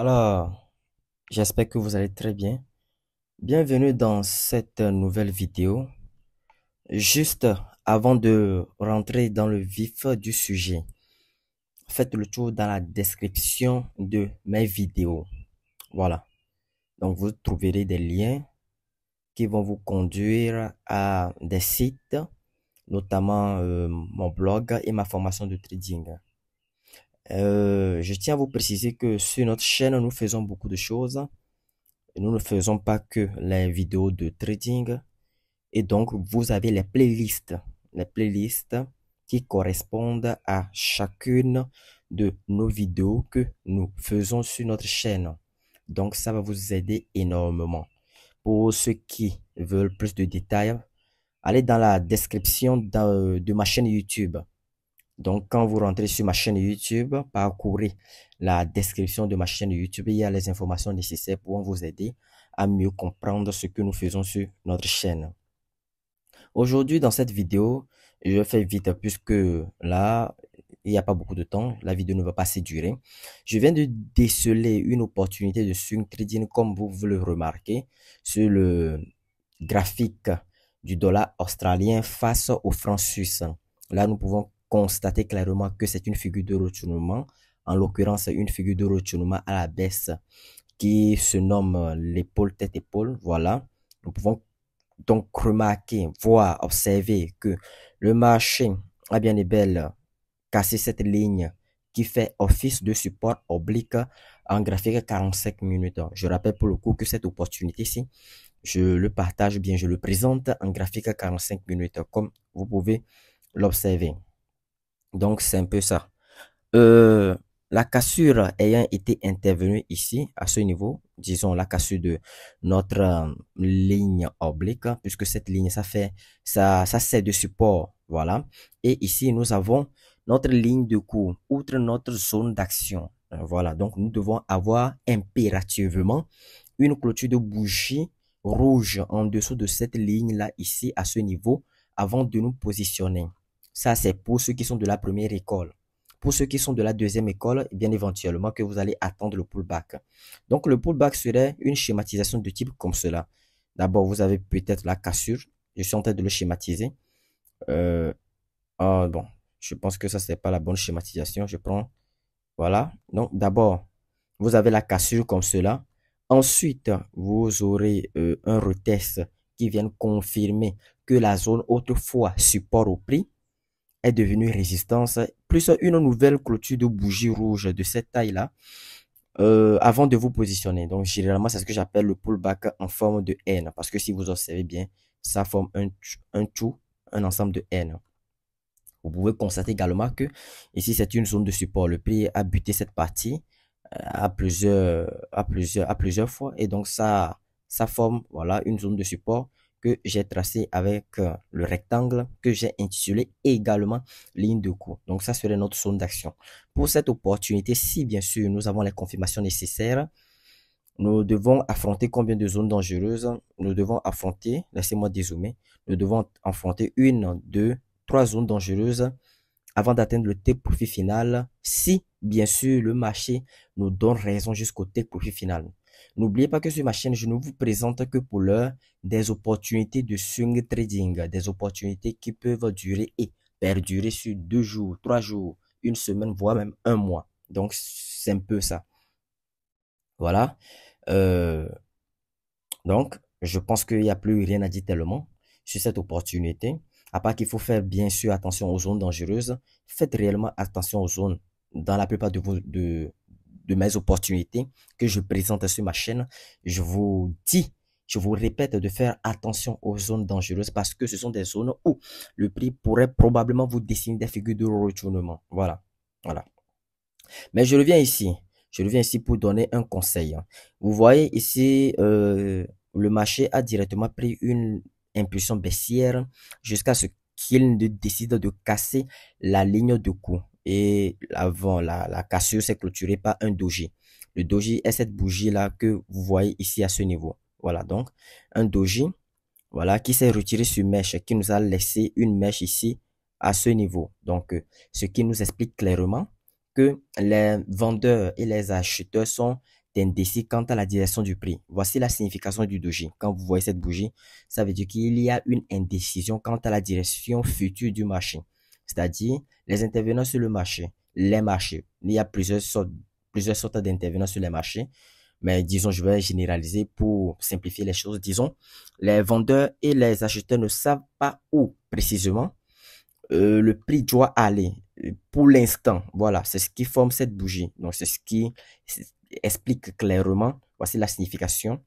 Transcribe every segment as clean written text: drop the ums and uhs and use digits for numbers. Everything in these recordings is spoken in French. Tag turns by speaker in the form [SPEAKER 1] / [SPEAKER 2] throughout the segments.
[SPEAKER 1] Alors, j'espère que vous allez très bien. Bienvenue dans cette nouvelle vidéo. Juste avant de rentrer dans le vif du sujet, faites le tour dans la description de mes vidéos. Voilà. Donc, vous trouverez des liens qui vont vous conduire à des sites, notamment mon blog et ma formation de trading. Je tiens à vous préciser que sur notre chaîne, nous faisons beaucoup de choses. Nous ne faisons pas que les vidéos de trading. Et donc, vous avez les playlists qui correspondent à chacune de nos vidéos que nous faisons sur notre chaîne. Donc, ça va vous aider énormément. Pour ceux qui veulent plus de détails, allez dans la description de ma chaîne YouTube. Donc, quand vous rentrez sur ma chaîne YouTube, parcourez la description de ma chaîne YouTube. Il y a les informations nécessaires pour vous aider à mieux comprendre ce que nous faisons sur notre chaîne. Aujourd'hui, dans cette vidéo, je fais vite puisque là, il n'y a pas beaucoup de temps. La vidéo ne va pas assez durer. Je viens de déceler une opportunité de swing trading comme vous le remarquez sur le graphique du dollar australien face au franc suisse. Là, nous pouvons constater clairement que c'est une figure de retournement, en l'occurrence une figure de retournement à la baisse qui se nomme l'épaule tête-épaule. Voilà. Nous pouvons donc remarquer, voir, observer que le marché a bien et belle cassé cette ligne qui fait office de support oblique en graphique 45 minutes. Je rappelle pour le coup que cette opportunité-ci, je le partage bien, je le présente en graphique 45 minutes, comme vous pouvez l'observer. Donc, c'est un peu ça. Euh, la cassure ayant été intervenue ici, à ce niveau, disons la cassure de notre ligne oblique, puisque cette ligne, ça sert de support, voilà. Et ici, nous avons notre ligne de cours, outre notre zone d'action. Voilà, donc nous devons avoir impérativement une clôture de bougie rouge en dessous de cette ligne-là, ici, à ce niveau, avant de nous positionner. Ça, c'est pour ceux qui sont de la première école. Pour ceux qui sont de la deuxième école, bien éventuellement que vous allez attendre le pullback. Donc, le pullback serait une schématisation de type comme cela. D'abord, vous avez peut-être la cassure. Je suis en train de le schématiser. Bon, je pense que ça, c'est pas la bonne schématisation. Je prends, voilà. Donc, d'abord, vous avez la cassure comme cela. Ensuite, vous aurez un retest qui vient confirmer que la zone autrefois support au prix est devenue résistance, plus une nouvelle clôture de bougie rouge de cette taille-là, avant de vous positionner. Donc, généralement, c'est ce que j'appelle le pullback en forme de N, parce que si vous observez bien, ça forme un tout, un ensemble de N. Vous pouvez constater également que ici, c'est une zone de support. Le prix a buté cette partie à plusieurs fois, et donc ça forme, voilà, une zone de support que j'ai tracé avec le rectangle que j'ai intitulé également ligne de cours. Donc ça serait notre zone d'action. Pour cette opportunité, si bien sûr nous avons les confirmations nécessaires, nous devons affronter combien de zones dangereuses? Nous devons affronter, laissez-moi dézoomer, nous devons affronter une, deux, trois zones dangereuses avant d'atteindre le take profit final, si bien sûr le marché nous donne raison jusqu'au take profit final. N'oubliez pas que sur ma chaîne, je ne vous présente que pour l'heure des opportunités de swing trading, des opportunités qui peuvent durer et perdurer sur 2 jours, 3 jours, une semaine, voire même un mois. Donc, c'est un peu ça. Voilà. Euh, donc, je pense qu'il n'y a plus rien à dire tellement sur cette opportunité. À part qu'il faut faire bien sûr attention aux zones dangereuses. Faites réellement attention aux zones dans la plupart de mes opportunités que je présente sur ma chaîne. Je vous dis, je vous répète de faire attention aux zones dangereuses parce que ce sont des zones où le prix pourrait probablement vous dessiner des figures de retournement. Voilà. Voilà. Mais je reviens ici. Je reviens ici pour donner un conseil. Vous voyez ici, le marché a directement pris une impulsion baissière jusqu'à ce qu'il ne décide de casser la ligne de coup. Et avant, la cassure s'est clôturée par un doji. Le doji est cette bougie-là que vous voyez ici à ce niveau. Voilà, donc, un doji, voilà, qui s'est retiré sur mèche, qui nous a laissé une mèche ici à ce niveau. Donc, ce qui nous explique clairement que les vendeurs et les acheteurs sont indécis quant à la direction du prix. Voici la signification du doji. Quand vous voyez cette bougie, ça veut dire qu'il y a une indécision quant à la direction future du marché. C'est-à-dire, les intervenants sur le marché, les marchés. Il y a plusieurs sortes d'intervenants sur les marchés. Mais disons, je vais généraliser pour simplifier les choses. Disons, les vendeurs et les acheteurs ne savent pas où précisément le prix doit aller pour l'instant. Voilà, c'est ce qui forme cette bougie. Donc, c'est ce qui explique clairement, voici la signification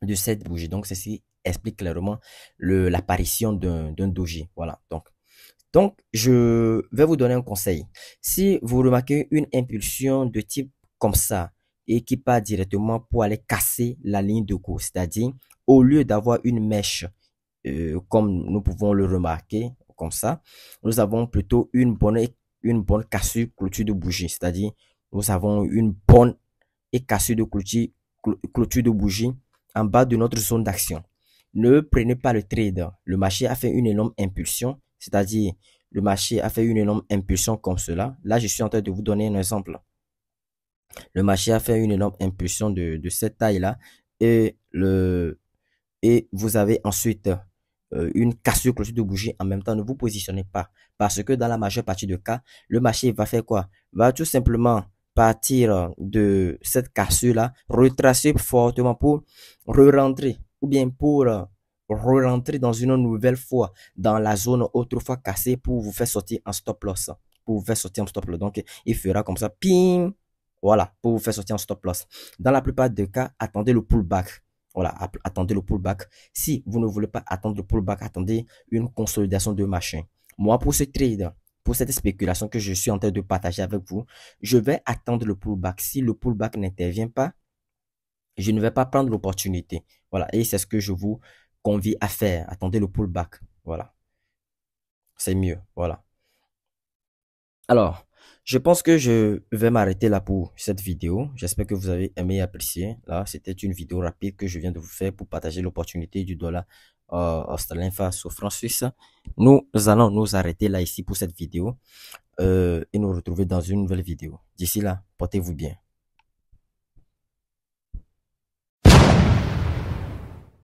[SPEAKER 1] de cette bougie. Donc, ceci explique clairement l'apparition d'un doji. Voilà, donc, je vais vous donner un conseil. Si vous remarquez une impulsion de type comme ça et qui part directement pour aller casser la ligne de cours, c'est-à-dire au lieu d'avoir une mèche comme nous pouvons le remarquer comme ça, nous avons plutôt une bonne cassure clôture de bougie, c'est-à-dire nous avons une bonne et cassure de clôture de bougie en bas de notre zone d'action. Ne prenez pas le trade. Le marché a fait une énorme impulsion, c'est-à-dire le marché a fait une énorme impulsion comme cela. Là, je suis en train de vous donner un exemple. Le marché a fait une énorme impulsion de cette taille-là et vous avez ensuite une cassure clôture de bougie en même temps. Ne vous positionnez pas parce que dans la majeure partie des cas, le marché va faire quoi? Va tout simplement partir de cette cassure-là, retracer fortement pour re-rentrer ou bien pour re-rentrer dans une nouvelle fois dans la zone autrefois cassée pour vous faire sortir en stop loss. Pour vous faire sortir en stop loss. Donc, il fera comme ça, ping, voilà, pour vous faire sortir en stop loss. Dans la plupart des cas, attendez le pullback. Voilà, attendez le pullback. Si vous ne voulez pas attendre le pullback, attendez une consolidation de machin. Moi, pour ce trade, pour cette spéculation que je suis en train de partager avec vous, je vais attendre le pullback. Si le pullback n'intervient pas, je ne vais pas prendre l'opportunité. Voilà, et c'est ce que je vous convie à faire. Attendez le pullback. Voilà, c'est mieux. Voilà. Alors, je pense que je vais m'arrêter là pour cette vidéo. J'espère que vous avez aimé et apprécié. Là, c'était une vidéo rapide que je viens de vous faire pour partager l'opportunité du dollar australien face au franc suisse. Nous allons nous arrêter là ici pour cette vidéo et nous retrouver dans une nouvelle vidéo. D'ici là, portez-vous bien.